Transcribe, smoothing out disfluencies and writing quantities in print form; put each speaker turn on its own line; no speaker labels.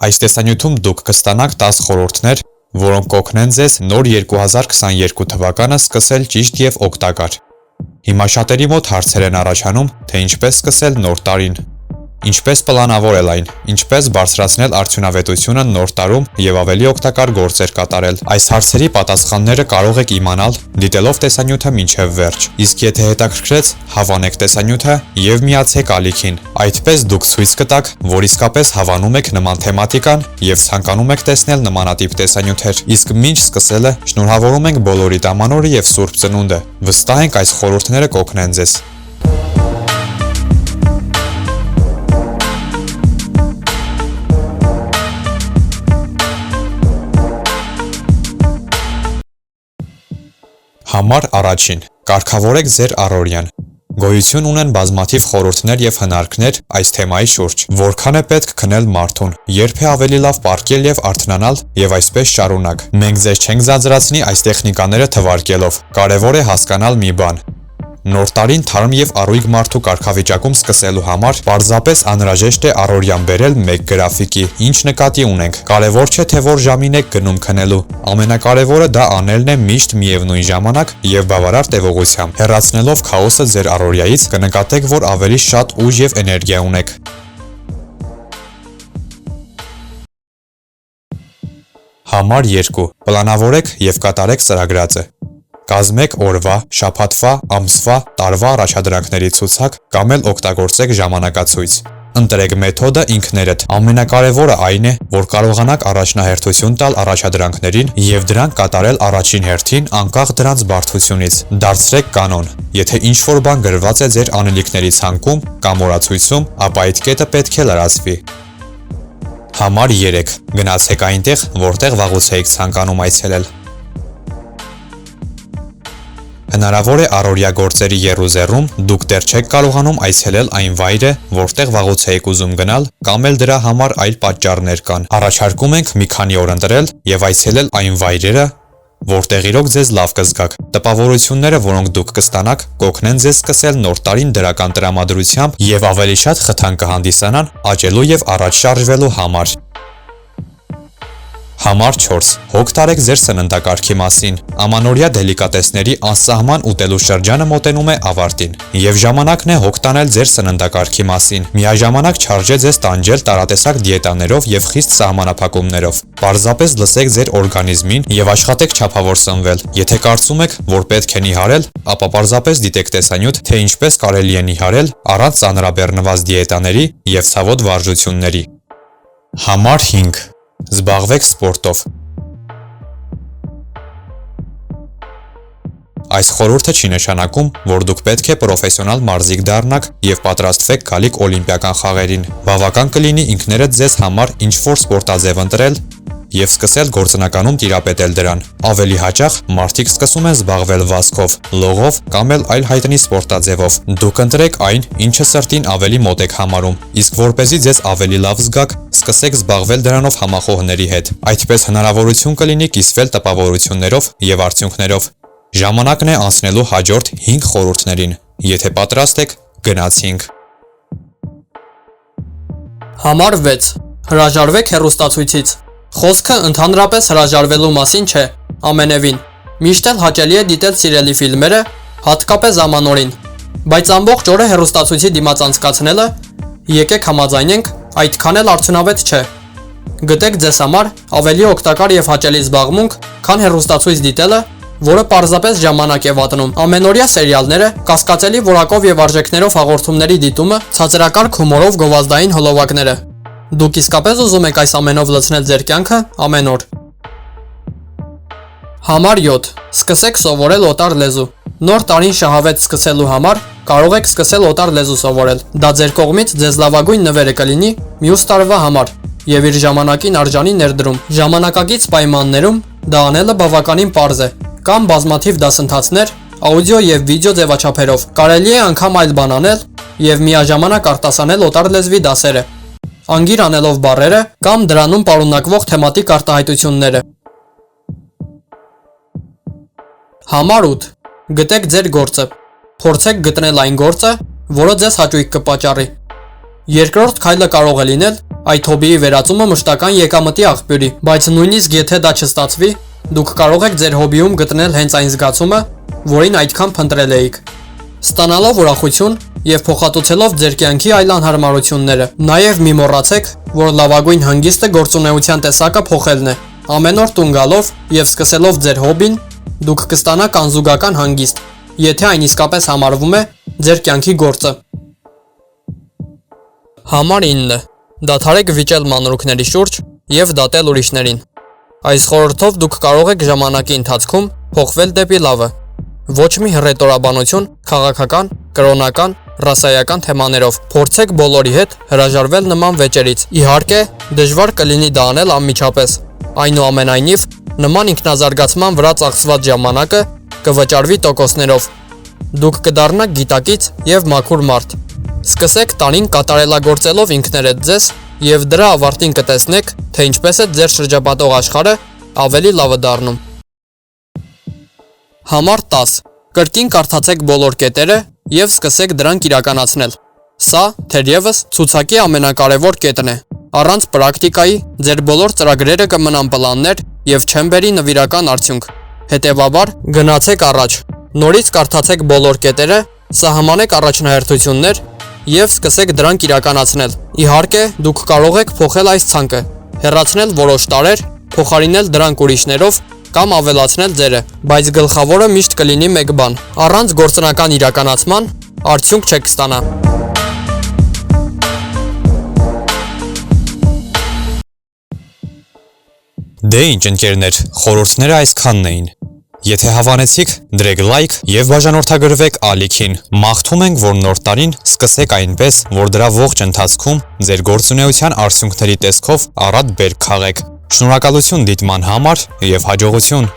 Այս տեսանյութում դուք կստանաք 10 խորհուրդներ, որոնք կօգնեն ձեզ նոր 2022 թվականը սկսել ճիշտ եւ օգտակար։ Հիմա շատերի մոտ հարցեր են առաջանում, թե ինչպես սկսել նոր տարին։ Ինչպես պլանավորել այն, ինչպես բարձրացնել արդյունավետությունը նոր տարում եւ ավելի օգտակար գործեր կատարել։ Այս հարցերի պատասխանները կարող եք իմանալ դիտելով տեսանյութը մինչև վերջ։ Իսկ եթե հետաքրքրեց, հավանեք տեսանյութը եւ միացեք ալիքին։ Այդպես դուք ցույց կտաք, որ իսկապես հավանում եք նման թեմատիկան եւ ցանկանում եք տեսնել նմանատիպ տեսանյութեր։ Իսկ մինչ սկսելը շնորհավորում ենք բոլորիդ ամանորը եւ Սուրբ Ծնունդը։ Վստահ ենք այս խորհուրդները կօգնեն ձեզ։ Համար առաջին. կարգավորեք ձեր առօրյան։ Գոյություն ունեն բազմաթիվ խորհուրդներ եւ հնարքներ այս թեմայի շուրջ։ Որքան է պետք քնել մարդուն, երբ է ավելի լավ պառկել եւ արթնանալ եւ այսպես շարունակ։ Մենք ձեզ չենք ձանձրացնի այս տեխնիկաները թվարկելով։ Կարևոր է հասկանալ մի բան։ Նոր տարին թարմ եւ առույգ մարդու կարգավիճակում սկսելու համար պարզապես անհրաժեշտ է առօրյան բերել մեկ գրաֆիկի, ինչ նկատի ունենք։ Կարևոր չէ թե որ ժամին եք գնում քնելու։ Ամենակարևորը դա անելն է միշտ միևնույն ժամանակ եւ բավարար տևողությամբ։ Հեռացնելով քաոսը ձեր առօրյայից կնկատեք, որ ավելի շատ ուժ եւ էներգիա ունեք։ Համար 2. Պլանավորեք եւ կատարեք ծրագրածը։ Կազմեք օրվա, շաբաթվա, ամսվա, տարվա առաջադրանքների ցուցակ կամ էլ օգտագործեք ժամանակացույց։ Ընտրեք մեթոդը ինքներդ։ Ամենակարևորը այն է, որ կարողանաք առաջնահերթություն տալ առաջադրանքներին եւ դրանք կատարել առաջին հերթին անկախ դրանց բարդությունից։ Դարձրեք կանոն։ Եթե ինչ-որ բան գրված է ձեր անելիքների ցանկում կամ օրացույցում, ապա այդ կետը պետք է լրացվի։ Համար 3. Գնացեք այնտեղ, որտեղ վաղուց եք ցանկանում այցելել։ Հնարավոր է առօրյա գործերի եռուզեռում դուք դեռ չեք կարողանում այցելել այն վայրը, որտեղ վաղուց եք ուզում գնալ, կամ էլ դրա համար այլ պատճառներ կան։ Առաջարկում ենք մի քանի օր ընտրել եւ այցելել այն վայրերը, որտեղ իրոք ձեզ լավ կզգաք։ Տպավորությունները, որոնք դուք կստանաք, կօգնեն ձեզ սկսել նոր տարին դրական տրամադրությամբ եւ ավելի շատ խթան կհանդիսանան աճելու եւ առաջ շարժվելու համար։ Համար 4. Հոգ տարեք ձեր սննդակարգի մասին։ Ամանորյա դելիկատեսների անսահման ուտելու շրջանը մոտենում է ավարտին, եւ ժամանակն է հոգ տանել ձեր սննդակարգի մասին։ Միաժամանակ չարժե ձեզ տանջել տարատեսակ դիետաներով եւ խիստ սահմանափակումներով։ Պարզապես լսեք ձեր օրգանիզմին եւ աշխատեք չափավոր սնվել։ Եթե կարծում եք, որ պետք է նիհարել, ապա պարզապես դիտեք տեսանյութ, թե ինչպես կարելի է նիհարել առանց ծանրաբեռնված դիետաների եւ ցավոտ վարժությունների։ Համար 5. Զբաղվեք սպորտով։ Այս խորհուրդը չի նշանակում, որ դուք պետք է պրոֆեսիոնալ մարզիկ դառնաք եւ պատրաստվեք գալիք օլիմպիական խաղերին։ Բավական կլինի ինքներդ ձեզ համար ինչ-որ սպորտաձև ընտրել եւ սկսել գործնականում տիրապետել դրան։ Ավելի հաճախ մարդիկ սկսում են զբաղվել վազքով, լողով կամ էլ այլ հայտնի սպորտաձևով։ Դուք ընտրեք այն, ինչը սրտին ավելի մոտ եք համարում, իսկ որպեսզի ձեզ ավելի լավ զգաք, սկսեք զբաղվել դրանով համախոհների հետ։ Այդպես հնարավորություն կլինի կիսվել տպավորություններով եւ արդյունքներով։ Ժամանակն է անցնելու հաջորդ 5 խորհուրդներին։ Եթե պատրաստ եք, գնացինք։
Համար 6. Հրաժարվեք հեռուստացույցից։ Խոսքը ընդհանրապես հրաժարվելու մասին չէ, ամենևին։ Միշտ էլ հաճելի է դիտել սիրելի ֆիլմերը, հատկապես ամանորին։ Բայց ամբողջ օրը հեռուստացույցի դիմաց անցկացնելը, եկեք համաձայնենք, այդքան էլ արդյունավետ չէ։ Գտեք ձեզ համար ավելի օգտակար եւ հաճելի զբաղմունք, քան հեռուստացույց դիտելը, որը պարզապես ժամանակ է վատնում։ Ամենօրյա սերիալները, կասկածելի որակով եւ արժեքներով հաղորդումների դիտումը, ցածրակարգ հումորով գովազդային հոլովակները։ Դուք իսկապես ուզում եք այս ամենով լցնել ձեր կյանքը ամեն օր։ Համար 7. Սկսեք սովորել օտար լեզու։ Նոր տարին շահավետ սկսելու համար կարող եք սկսել օտար լեզու սովորել։ Դա ձեր կողմից ձեզ լավագույն նվերը կլինի մյուս տարվա համար եւ իր ժամանակին արժանի ներդրում։ Ժամանակակից պայմաններում դա անելը բավականին պարզ է։ Կամ բազմաթիվ դասընթացներ, աուդիո եւ վիդեո ձևաչափերով։ Կարելի է անգամ այլ բան անել եւ միաժամանակ արտասանել օտար լեզվի դասերը, անգիր անելով բառերը կամ դրանում պարունակվող թեմատիկ արտահայտությունները։ Համար 8. Գտեք ձեր գործը։ Փորձեք գտնել այն գործը, որը ձեզ հաճույք կպատճառի։ Երկրորդ քայլը կարող է լինել այդ հոբիի վերածումը մշտական եկամտի աղբյուրի, բայց նույնիսկ եթե դա չստացվի, դուք կարող եք ձեր հոբիում գտնել հենց այն զգացումը, որին այդքան փնտրել էիք։ Ստանալով ուրախություն եւ փոխհատուցելով ձեր կյանքի այլ անհարմարությունները, նաեւ մի մոռացեք, որ լավագույն հանգիստը գործունեության տեսակը փոխելն է։ Ամեն օր տուն գալով եւ սկսելով ձեր հոբին, դուք կստանաք անզուգական հանգիստ, եթե այն իսկապես համարվում է ձեր կյանքի գործը։ Համար 9. Դադարեք վիճել մանրուքների շուրջ եւ դատել ուրիշներին։ Այս խորհրդով դուք կարող եք ժամանակի ընթացքում փոխվել դեպի լավը։ Ոչ մի հռետորաբանություն, քաղաքական, կրոնական, ռասայական թեմաներով։ Փորձեք բոլորի հետ հրաժարվել նման վեճերից։ Իհարկե, դժվար կլինի դա անել անմիջապես։ Այնուամենայնիվ, նման ինքնազարգացման վրա ծախսված ժամանակը կվճարվի տոկոսներով։ Դուք կդառնաք գիտակից եւ մաքուր մարդ։ Սկսեք տարին կատարելագործելով ինքներդ ձեզ եւ դրա ավարտին կտեսնեք, թե ինչպես է ձեր շրջապատող աշխարհը ավելի լավը դառնում։ Համար 10. Կրկին կարդացեք բոլոր կետերը եւ սկսեք դրանք իրականացնել։ Սա, թերևս, ցուցակի ամենակարևոր կետն է։ Առանց պրակտիկայի ձեր բոլոր ծրագրերը կմնան պլաններ եւ չեն բերի նվիրական արդյունք։ Հետևաբար, գնացեք առաջ։ Նորից կարդացեք բոլոր կետերը, սահմանեք առաջնահերթություններ եւ սկսեք դրանք իրականացնել։ Իհարկե, դուք կարող եք փոխել այս ցանկը, հեռացնել որոշ տարրեր, փոխարինել դրանք ուրիշներով կամ ավելացնել ձերը, բայց գլխավորը միշտ կլինի մեկ բան. առանց գործնական իրականացման արդյունք չեք ստանա։
Դե ինչ ընկերներ, խորհուրդները այսքանն էին։ Եթե հավանեցիք, դրեք լայք եւ բաժանորդագրվեք ԱԼԻՔԻՆ։ Մաղթում ենք, որ նոր տարին սկսեք այնպես, որ դրա ողջ ընթացքում ձեր գործունեության արդյունքների տեսքով առատ բերք քաղեք։ Շնորհակալություն դիտման համար եւ հաջողություն։